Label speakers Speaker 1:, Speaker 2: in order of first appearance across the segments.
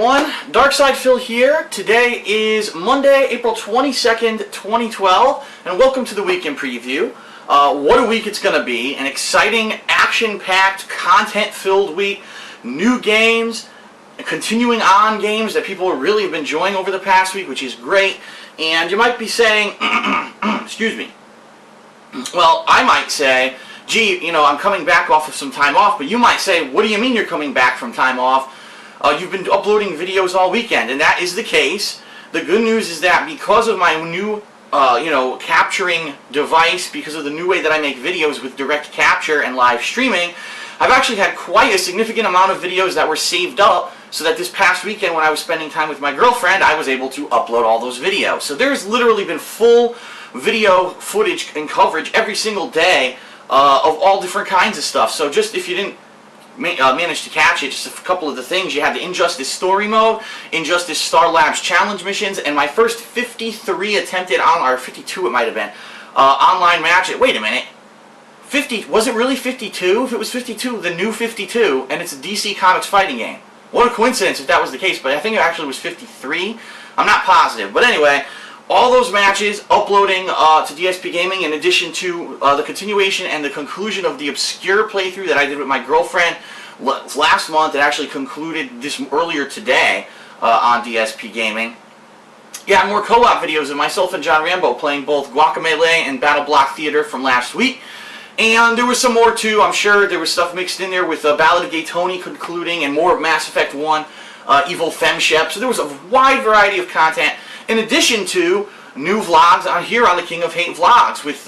Speaker 1: everyone, Darkside Phil here. Today is Monday, April 22nd, 2012, and welcome to the weekend preview. What a week it's going to be. An exciting, action-packed, content-filled week. New games, continuing on games that people really have been enjoying over the past week, which is great. And you might be saying, excuse me, well, I might say, gee, you know, I'm coming back off of some time off, but you might say, what do you mean you're coming back from time off? You've been uploading videos all weekend, and that is the case. The good news is that because of my new, capturing device, because of the new way that I make videos with direct capture and live streaming, I've actually had quite a significant amount of videos that were saved up so that this past weekend when I was spending time with my girlfriend, I was able to upload all those videos. So there's literally been full video footage and coverage every single day of all different kinds of stuff. So just if you didn't managed to catch it, just a couple of the things. You had the Injustice Story Mode, Injustice Star Labs Challenge missions, and my first 53 attempted or 52 it might have been, online match. Wait a minute. 50, was it really 52? If it was 52, the new 52, and it's a DC Comics fighting game. What a coincidence if that was the case, but I think it actually was 53. I'm not positive. But anyway, all those matches uploading to DSP Gaming, in addition to the continuation and the conclusion of the obscure playthrough that I did with my girlfriend last month. It actually concluded this earlier today on DSP Gaming. Yeah, more co-op videos of myself and John Rambo playing both Guacamelee and Battle Block Theater from last week. And there was some more too, I'm sure. There was stuff mixed in there with Ballad of Gay Tony concluding and more Mass Effect 1 Evil Femshep. So there was a wide variety of content. In addition to new vlogs on here on the King of Hate vlogs with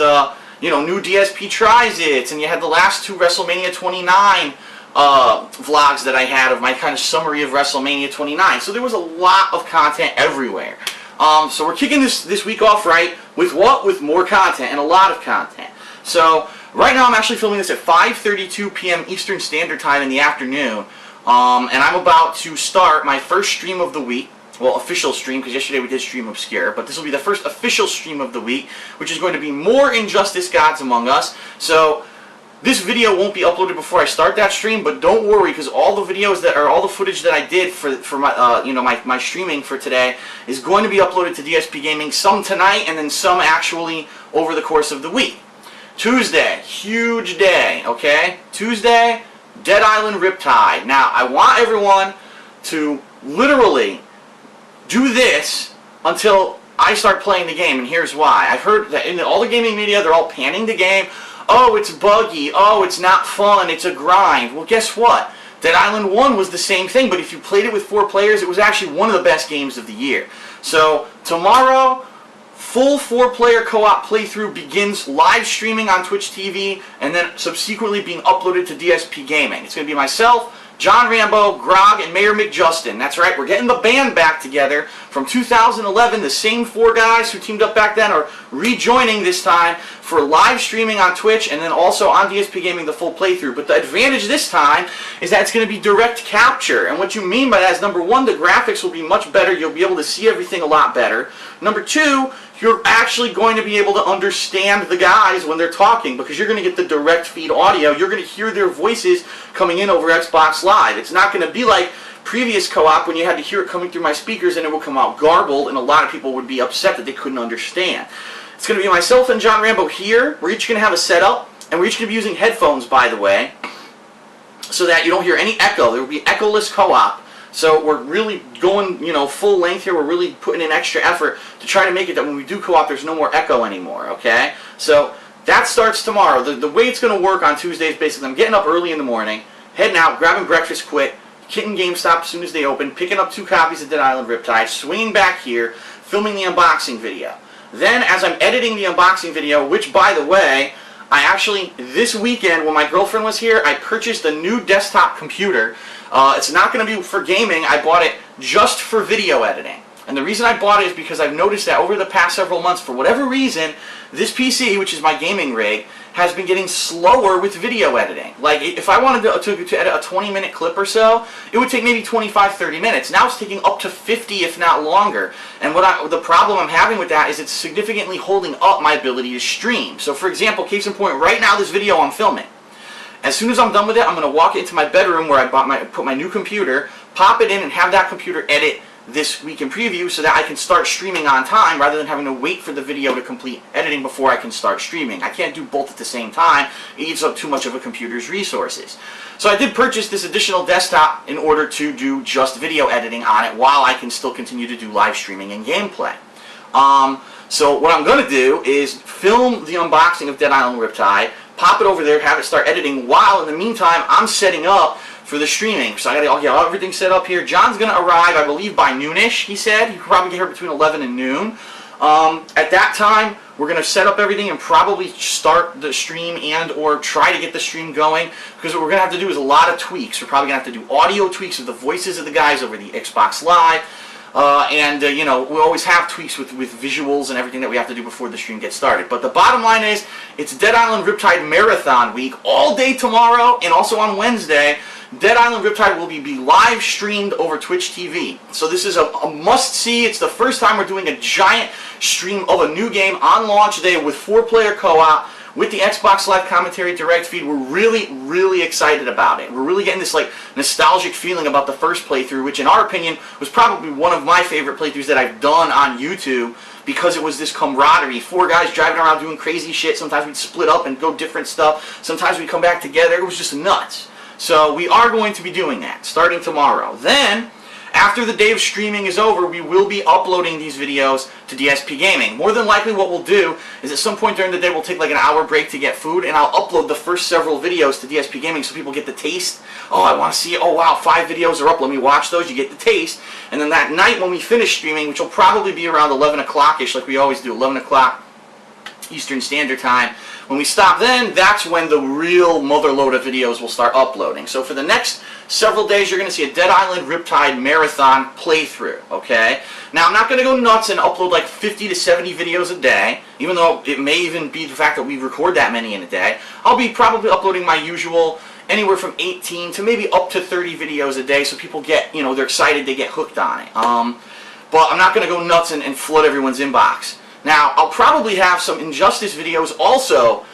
Speaker 1: new DSP Tries-Its, and you had the last two WrestleMania 29 vlogs that I had of my kind of summary of WrestleMania 29. So there was a lot of content everywhere. So we're kicking this week off right with what? With more content and a lot of content. So right now I'm actually filming this at 5:32 p.m. Eastern Standard Time in the afternoon, and I'm about to start my first stream of the week. Well, official stream, because yesterday we did stream Obscure, but this will be the first official stream of the week, which is going to be more Injustice Gods Among Us. So this video won't be uploaded before I start that stream, but don't worry, because all the videos all the footage that I did for my my streaming for today is going to be uploaded to DSP Gaming, some tonight and then some actually over the course of the week. Tuesday, huge day, okay? Tuesday, Dead Island Riptide. Now, I want everyone to literally do this until I start playing the game, and here's why. I've heard that in all the gaming media, they're all panning the game. Oh, it's buggy. Oh, it's not fun. It's a grind. Well, guess what? Dead Island 1 was the same thing, but if you played it with 4 players, it was actually one of the best games of the year. So, tomorrow, full 4-player co-op playthrough begins live streaming on Twitch TV, and then subsequently being uploaded to DSP Gaming. It's going to be myself, John Rambo, Grog, and Mayor McJustin. That's right, we're getting the band back together from 2011. The same 4 guys who teamed up back then are rejoining this time for live streaming on Twitch and then also on DSP Gaming the full playthrough. But the advantage this time is that it's going to be direct capture. And what you mean by that is, number 1, the graphics will be much better. You'll be able to see everything a lot better. Number 2, you're actually going to be able to understand the guys when they're talking, because you're going to get the direct feed audio. You're going to hear their voices coming in over Xbox Live. It's not going to be like previous co-op when you had to hear it coming through my speakers and it would come out garbled, and a lot of people would be upset that they couldn't understand. It's going to be myself and John Rambo here. We're each going to have a setup, and we're each going to be using headphones, by the way, so that you don't hear any echo. There will be echoless co-op. So we're really going, full length here. We're really putting in extra effort to try to make it that when we do co-op, there's no more echo anymore, okay? So that starts tomorrow. The way it's going to work on Tuesday is basically I'm getting up early in the morning, heading out, grabbing breakfast quick, hitting GameStop as soon as they open, picking up 2 copies of Dead Island Riptide, swinging back here, filming the unboxing video. Then as I'm editing the unboxing video, which, by the way, I actually, this weekend when my girlfriend was here, I purchased a new desktop computer. It's not going to be for gaming. I bought it just for video editing. And the reason I bought it is because I've noticed that over the past several months, for whatever reason, this PC, which is my gaming rig, has been getting slower with video editing. Like, if I wanted to edit a 20-minute clip or so, it would take maybe 25-30 minutes. Now it's taking up to 50, if not longer. And the problem I'm having with that is it's significantly holding up my ability to stream. So, for example, case in point, right now this video I'm filming. As soon as I'm done with it, I'm going to walk into my bedroom where I put my new computer, pop it in and have that computer edit this week in preview so that I can start streaming on time rather than having to wait for the video to complete editing before I can start streaming. I can't do both at the same time. It eats up too much of a computer's resources. So I did purchase this additional desktop in order to do just video editing on it while I can still continue to do live streaming and gameplay. So what I'm going to do is film the unboxing of Dead Island Riptide, pop it over there, have it start editing, while in the meantime I'm setting up for the streaming. So I got to get everything set up here. John's going to arrive, I believe, by noonish, he said. He could probably get here between 11 and noon. At that time, we're going to set up everything and probably start the stream and or try to get the stream going, because what we're going to have to do is a lot of tweaks. We're probably going to have to do audio tweaks of the voices of the guys over the Xbox Live. You know, we always have tweaks with visuals and everything that we have to do before the stream gets started. But the bottom line is, it's Dead Island Riptide Marathon Week, all day tomorrow and also on Wednesday. Dead Island Riptide will be live streamed over Twitch TV. So this is a must-see. It's the first time we're doing a giant stream of a new game on launch day with 4-player co-op with the Xbox Live Commentary Direct feed. We're really, really excited about it. We're really getting this like nostalgic feeling about the first playthrough, which in our opinion was probably one of my favorite playthroughs that I've done on YouTube, because it was this camaraderie. 4 guys driving around doing crazy shit. Sometimes we'd split up and go different stuff. Sometimes we'd come back together. It was just nuts. So we are going to be doing that starting tomorrow. Then, after the day of streaming is over, we will be uploading these videos to DSP Gaming. More than likely what we'll do is at some point during the day we'll take like an hour break to get food, and I'll upload the first several videos to DSP Gaming so people get the taste. Oh, I want to see, oh wow, 5 videos are up, let me watch those, you get the taste. And then that night when we finish streaming, which will probably be around 11 o'clock-ish like we always do, 11 o'clock Eastern Standard Time, when we stop then, that's when the real motherload of videos will start uploading. So for the next several days, you're going to see a Dead Island Riptide Marathon playthrough, okay? Now, I'm not going to go nuts and upload like 50 to 70 videos a day, even though it may even be the fact that we record that many in a day. I'll be probably uploading my usual anywhere from 18 to maybe up to 30 videos a day, so people get, you know, they're excited, they get hooked on it. But I'm not going to go nuts and flood everyone's inbox. Now, I'll probably have some Injustice videos also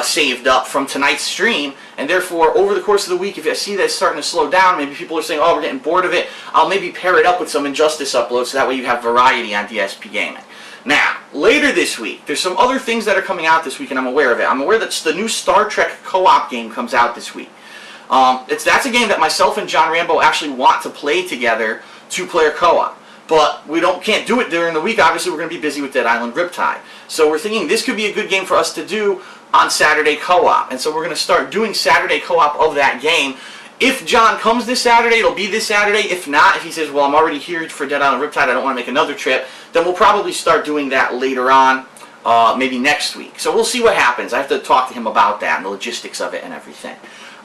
Speaker 1: saved up from tonight's stream, and therefore, over the course of the week, if I see that it's starting to slow down, maybe people are saying, oh, we're getting bored of it, I'll maybe pair it up with some Injustice uploads, so that way you have variety on DSP Gaming. Now, later this week, there's some other things that are coming out this week, and I'm aware of it. I'm aware that the new Star Trek co-op game comes out this week. That's a game that myself and John Rambo actually want to play together, 2-player co-op. But we can't do it during the week. Obviously, we're going to be busy with Dead Island Riptide. So we're thinking this could be a good game for us to do on Saturday co-op. And so we're going to start doing Saturday co-op of that game. If John comes this Saturday, it'll be this Saturday. If not, if he says, well, I'm already here for Dead Island Riptide, I don't want to make another trip, then we'll probably start doing that later on, maybe next week. So we'll see what happens. I have to talk to him about that and the logistics of it and everything.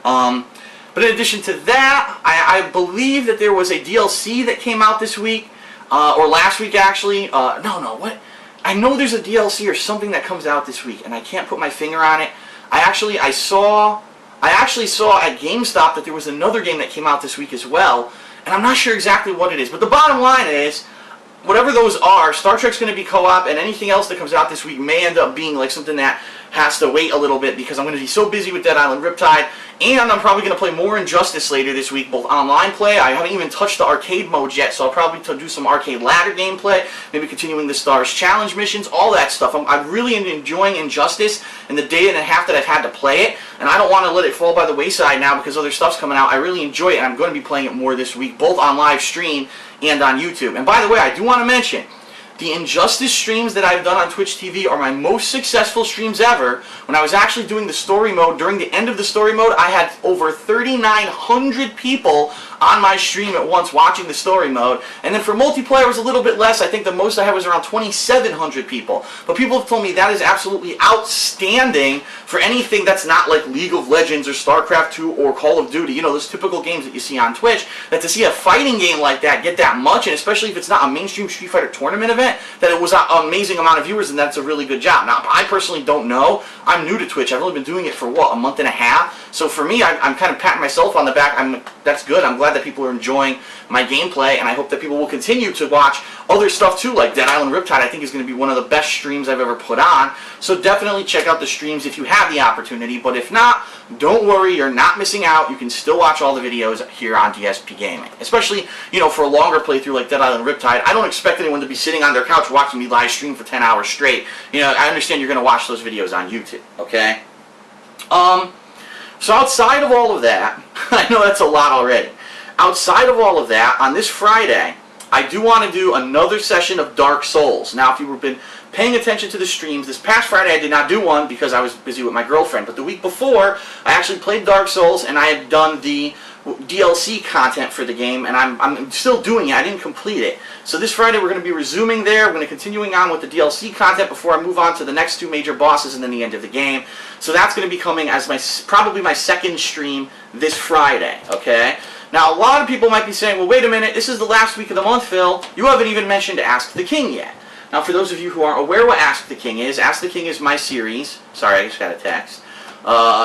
Speaker 1: But in addition to that, I believe that there was a DLC that came out this week. Or last week, actually. What? I know there's a DLC or something that comes out this week, and I can't put my finger on it. I actually saw at GameStop that there was another game that came out this week as well, and I'm not sure exactly what it is. But the bottom line is, whatever those are, Star Trek's going to be co-op, and anything else that comes out this week may end up being like something that has to wait a little bit, because I'm going to be so busy with Dead Island Riptide, and I'm probably going to play more Injustice later this week, both online play. I haven't even touched the arcade mode yet, so I'll probably do some arcade ladder gameplay, maybe continuing the Stars Challenge missions, all that stuff. I'm really enjoying Injustice in the day and a half that I've had to play it, and I don't want to let it fall by the wayside now because other stuff's coming out. I really enjoy it, and I'm going to be playing it more this week, both on live stream and on YouTube. And by the way, I do want to mention, the Injustice streams that I've done on Twitch TV are my most successful streams ever. When I was actually doing the story mode, during the end of the story mode, I had over 3,900 people on my stream at once watching the story mode. And then for multiplayer, it was a little bit less. I think the most I had was around 2,700 people. But people have told me that is absolutely outstanding for anything that's not like League of Legends or StarCraft 2 or Call of Duty. You know, those typical games that you see on Twitch. That to see a fighting game like that get that much, and especially if it's not a mainstream Street Fighter tournament event, that it was an amazing amount of viewers, and that's a really good job. Now, I personally don't know. I'm new to Twitch. I've only been doing it for, what, a month and a half? So for me, I'm kind of patting myself on the back. That's good. I'm glad glad that people are enjoying my gameplay, and I hope that people will continue to watch other stuff too, like Dead Island Riptide. I think is going to be one of the best streams I've ever put on. So definitely check out the streams if you have the opportunity, but if not, don't worry, you're not missing out. You can still watch all the videos here on DSP Gaming. Especially, for a longer playthrough like Dead Island Riptide. I don't expect anyone to be sitting on their couch watching me live stream for 10 hours straight. I understand you're going to watch those videos on YouTube, okay? So outside of all of that, I know that's a lot already. Outside of all of that, on this Friday, I do want to do another session of Dark Souls. Now, if you've been paying attention to the streams, this past Friday I did not do one because I was busy with my girlfriend, but the week before, I actually played Dark Souls, and I had done the DLC content for the game, and I'm still doing it. I didn't complete it. So this Friday we're going to be resuming there. We're going to continuing on with the DLC content before I move on to the next two major bosses and then the end of the game. So that's going to be coming as probably my second stream this Friday, okay? Now, a lot of people might be saying, well, wait a minute, this is the last week of the month, Phil. You haven't even mentioned Ask the King yet. Now, for those of you who aren't aware what Ask the King is my series. Sorry, I just got a text.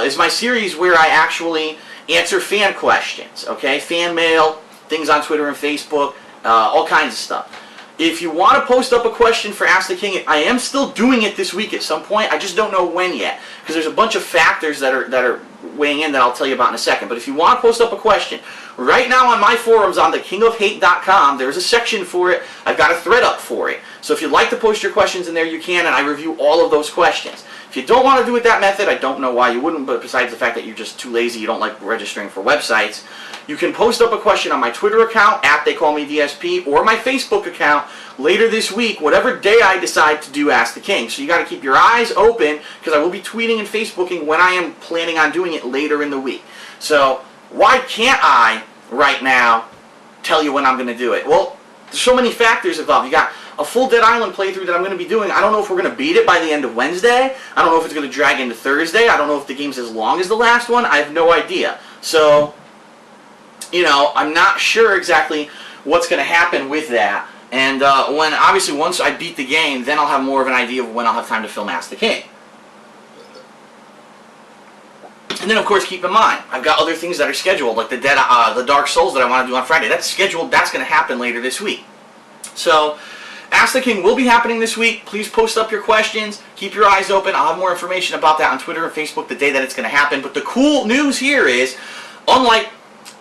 Speaker 1: Is my series where I actually answer fan questions, okay? Fan mail, things on Twitter and Facebook, all kinds of stuff. If you want to post up a question for Ask the King, I am still doing it this week at some point. I just don't know when yet, because there's a bunch of factors that are weighing in that I'll tell you about in a second. But if you want to post up a question, right now on my forums on thekingofhate.com, there's a section for it. I've got a thread up for it. So if you'd like to post your questions in there, you can, and I review all of those questions. If you don't want to do it that method, I don't know why you wouldn't, but besides the fact that you're just too lazy, you don't like registering for websites, you can post up a question on my Twitter account, @TheyCallMeDSP, or my Facebook account later this week, whatever day I decide to do Ask the King. So you got to keep your eyes open, because I will be tweeting and Facebooking when I am planning on doing it later in the week. So why can't I, right now, tell you when I'm going to do it? Well, there's so many factors involved. You got a full Dead Island playthrough that I'm going to be doing. I don't know if we're going to beat it by the end of Wednesday. I don't know if it's going to drag into Thursday. I don't know if the game's as long as the last one. I have no idea. So, I'm not sure exactly what's going to happen with that. And obviously once I beat the game, then I'll have more of an idea of when I'll have time to film Ask the King. And then, of course, keep in mind, I've got other things that are scheduled, like the Dark Souls that I want to do on Friday. That's scheduled. That's going to happen later this week. So, Ask the King will be happening this week. Please post up your questions. Keep your eyes open. I'll have more information about that on Twitter and Facebook the day that it's going to happen. But the cool news here is, unlike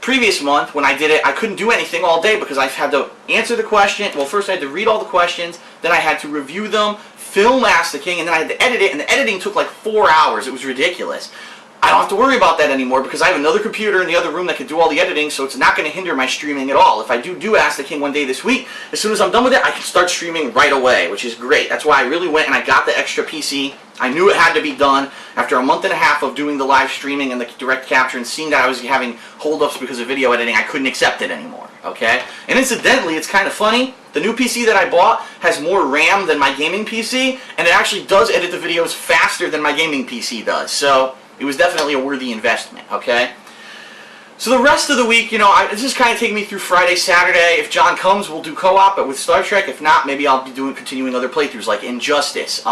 Speaker 1: previous month when I did it, I couldn't do anything all day because I had to answer the question. Well, first I had to read all the questions, then I had to review them, film Ask the King, and then I had to edit it, and the editing took like 4 hours. It was ridiculous. I don't have to worry about that anymore because I have another computer in the other room that can do all the editing, so it's not going to hinder my streaming at all. If I do Ask the King one day this week, as soon as I'm done with it, I can start streaming right away, which is great. That's why I really went and I got the extra PC. I knew it had to be done after a month and a half of doing the live streaming and the direct capture and seeing that I was having holdups because of video editing. I couldn't accept it anymore, okay? And incidentally, it's kind of funny. The new PC that I bought has more RAM than my gaming PC, and it actually does edit the videos faster than my gaming PC does. So it was definitely a worthy investment, okay? So the rest of the week, it's just kind of taking me through Friday, Saturday. If John comes, we'll do co-op, but with Star Trek. If not, maybe I'll be continuing other playthroughs like Injustice.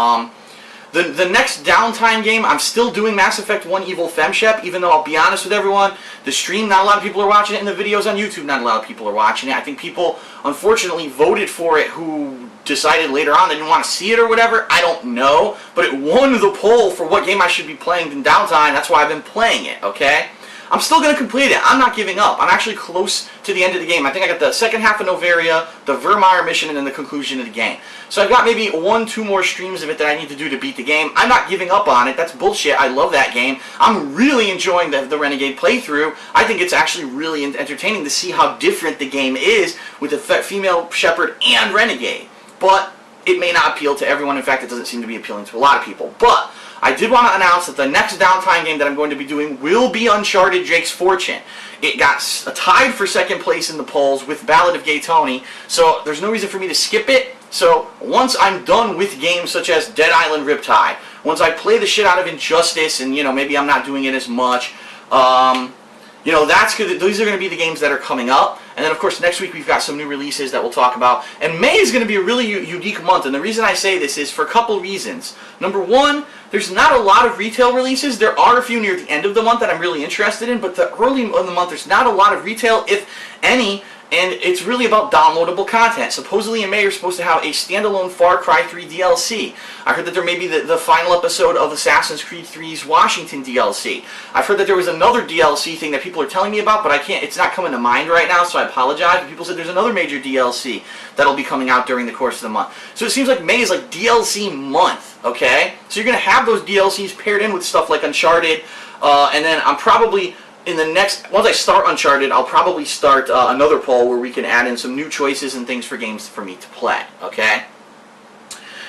Speaker 1: The next downtime game, I'm still doing Mass Effect 1 Evil Femshep, even though I'll be honest with everyone, the stream, not a lot of people are watching it, and the videos on YouTube, not a lot of people are watching it. I think people, unfortunately, voted for it who decided later on they didn't want to see it or whatever. I don't know, but it won the poll for what game I should be playing in downtime. That's why I've been playing it, okay? I'm still going to complete it. I'm not giving up. I'm actually close to the end of the game. I think I got the second half of Novaria, the Vermeer mission, and then the conclusion of the game. So I've got maybe 1-2 more streams of it that I need to do to beat the game. I'm not giving up on it. That's bullshit. I love that game. I'm really enjoying the Renegade playthrough. I think it's actually really entertaining to see how different the game is with the female Shepard and Renegade. But it may not appeal to everyone. In fact, it doesn't seem to be appealing to a lot of people. But I did want to announce that the next downtime game that I'm going to be doing will be Uncharted Drake's Fortune. It got tied for second place in the polls with Ballad of Gay Tony, so there's no reason for me to skip it. So once I'm done with games such as Dead Island Riptide, once I play the shit out of Injustice, and maybe I'm not doing it as much, that's good. These are going to be the games that are coming up. And then, of course, next week we've got some new releases that we'll talk about. And May is going to be a really unique month. And the reason I say this is for a couple reasons. Number one, there's not a lot of retail releases. There are a few near the end of the month that I'm really interested in, but the early in the month there's not a lot of retail, if any, and it's really about downloadable content. Supposedly in May you're supposed to have a standalone Far Cry 3 DLC. I heard that there may be the final episode of Assassin's Creed 3's Washington DLC. I've heard that there was another DLC thing that people are telling me about, but I can't, it's not coming to mind right now, so I apologize. People said there's another major DLC that'll be coming out during the course of the month. So it seems like May is like DLC month, okay? So you're going to have those DLCs paired in with stuff like Uncharted, and then I'm probably... in the next, once I start Uncharted, I'll probably start another poll where we can add in some new choices and things for games for me to play, okay?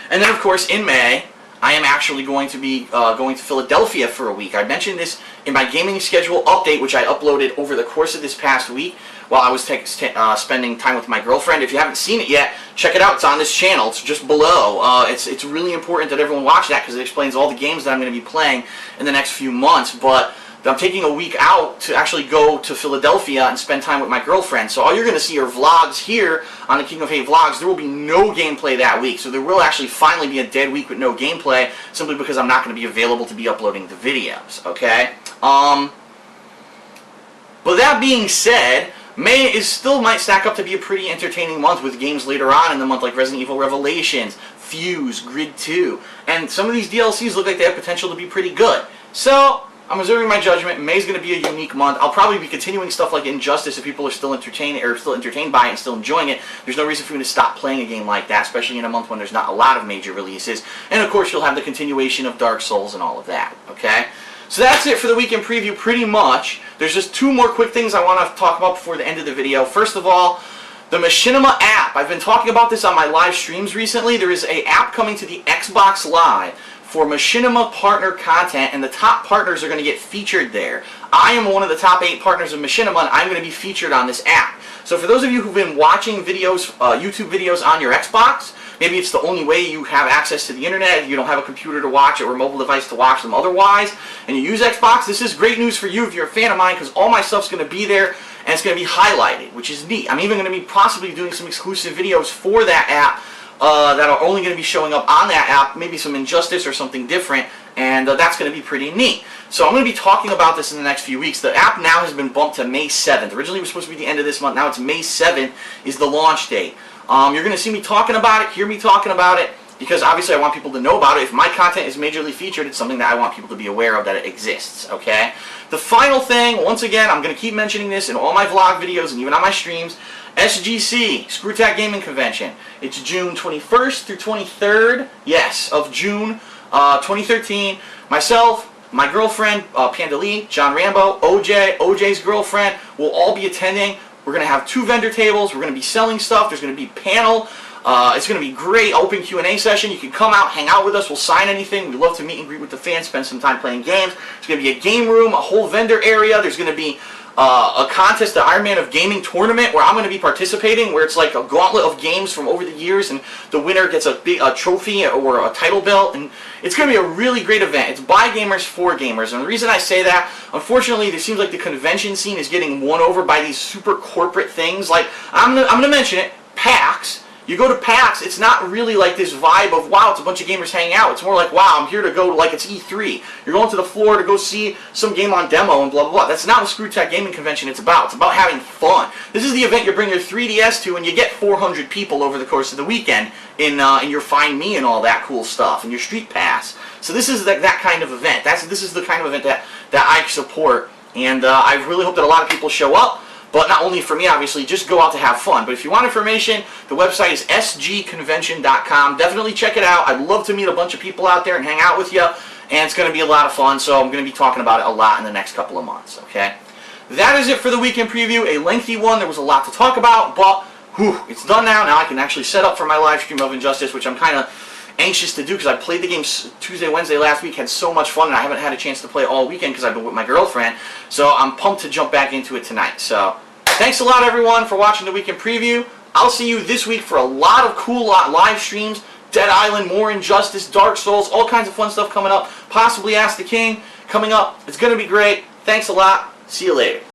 Speaker 1: And then, of course, in May, I am actually going to be going to Philadelphia for a week. I mentioned this in my gaming schedule update, which I uploaded over the course of this past week while I was spending time with my girlfriend. If you haven't seen it yet, check it out. It's on this channel. It's just below. It's really important that everyone watch that because it explains all the games that I'm going to be playing in the next few months. But I'm taking a week out to actually go to Philadelphia and spend time with my girlfriend. So all you're going to see are vlogs here on the King of Hate Vlogs. There will be no gameplay that week. So there will actually finally be a dead week with no gameplay, simply because I'm not going to be available to be uploading the videos, okay? But that being said, May is still might stack up to be a pretty entertaining month with games later on in the month like Resident Evil Revelations, Fuse, Grid 2. And some of these DLCs look like they have potential to be pretty good. So I'm reserving my judgment. May's going to be a unique month. I'll probably be continuing stuff like Injustice if people are still entertained by it and still enjoying it. There's no reason for me to stop playing a game like that, especially in a month when there's not a lot of major releases. And of course, you'll have the continuation of Dark Souls and all of that, okay? So that's it for the weekend preview, pretty much. There's just two more quick things I want to talk about before the end of the video. First of all, the Machinima app. I've been talking about this on my live streams recently. There is an app coming to the Xbox Live for Machinima partner content, and the top partners are going to get featured there. I am one of the top 8 partners of Machinima, and I'm going to be featured on this app. So for those of you who've been watching videos, YouTube videos on your Xbox, maybe it's the only way you have access to the internet, you don't have a computer to watch it or a mobile device to watch them otherwise, and you use Xbox, this is great news for you if you're a fan of mine, because all my stuff's going to be there, and it's going to be highlighted, which is neat. I'm even going to be possibly doing some exclusive videos for that app that are only going to be showing up on that app, maybe some Injustice or something different, and that's going to be pretty neat. So I'm going to be talking about this in the next few weeks. The app now has been bumped to May 7th. Originally it was supposed to be the end of this month. Now it's May 7th is the launch date. You're going to see me talking about it, hear me talking about it, because obviously I want people to know about it. If my content is majorly featured, it's something that I want people to be aware of, that it exists, okay? The final thing, once again, I'm going to keep mentioning this in all my vlog videos and even on my streams, SGC, ScrewTac Gaming Convention. It's June 21st through 23rd, yes, of June 2013. Myself, my girlfriend, Panda Lee, John Rambo, OJ's girlfriend will all be attending. We're going to have 2 vendor tables. We're going to be selling stuff. There's going to be panel. It's going to be great. Open Q&A session. You can come out, hang out with us. We'll sign anything. We love to meet and greet with the fans, spend some time playing games. There's going to be a game room, a whole vendor area. There's going to be a contest, the Iron Man of Gaming tournament, where I'm going to be participating, where it's like a gauntlet of games from over the years, and the winner gets a trophy or a title belt, and it's going to be a really great event. It's by gamers for gamers, and the reason I say that, unfortunately, it seems like the convention scene is getting won over by these super corporate things. Like, I'm going to mention it, PAX. You go to PAX, it's not really like this vibe of, wow, it's a bunch of gamers hanging out. It's more like, wow, I'm here to go to, like, it's E3. You're going to the floor to go see some game on demo and blah, blah, blah. That's not what ScrewTac Gaming Convention it's about. It's about having fun. This is the event you bring your 3DS to, and you get 400 people over the course of the weekend in your Find Me and all that cool stuff, and your Street Pass. So this is that kind of event. This is the kind of event that I support, and I really hope that a lot of people show up. But not only for me, obviously, just go out to have fun. But if you want information, the website is sgconvention.com. Definitely check it out. I'd love to meet a bunch of people out there and hang out with you. And it's going to be a lot of fun, so I'm going to be talking about it a lot in the next couple of months, okay? That is it for the weekend preview. A lengthy one. There was a lot to talk about, but it's done now. Now I can actually set up for my live stream of Injustice, which I'm kind of anxious to do because I played the game Tuesday, Wednesday last week, had so much fun, and I haven't had a chance to play all weekend because I've been with my girlfriend. So I'm pumped to jump back into it tonight. So thanks a lot, everyone, for watching the weekend preview. I'll see you this week for a lot of cool live streams. Dead Island, more Injustice, Dark Souls, all kinds of fun stuff coming up. Possibly Ask the King coming up. It's going to be great. Thanks a lot. See you later.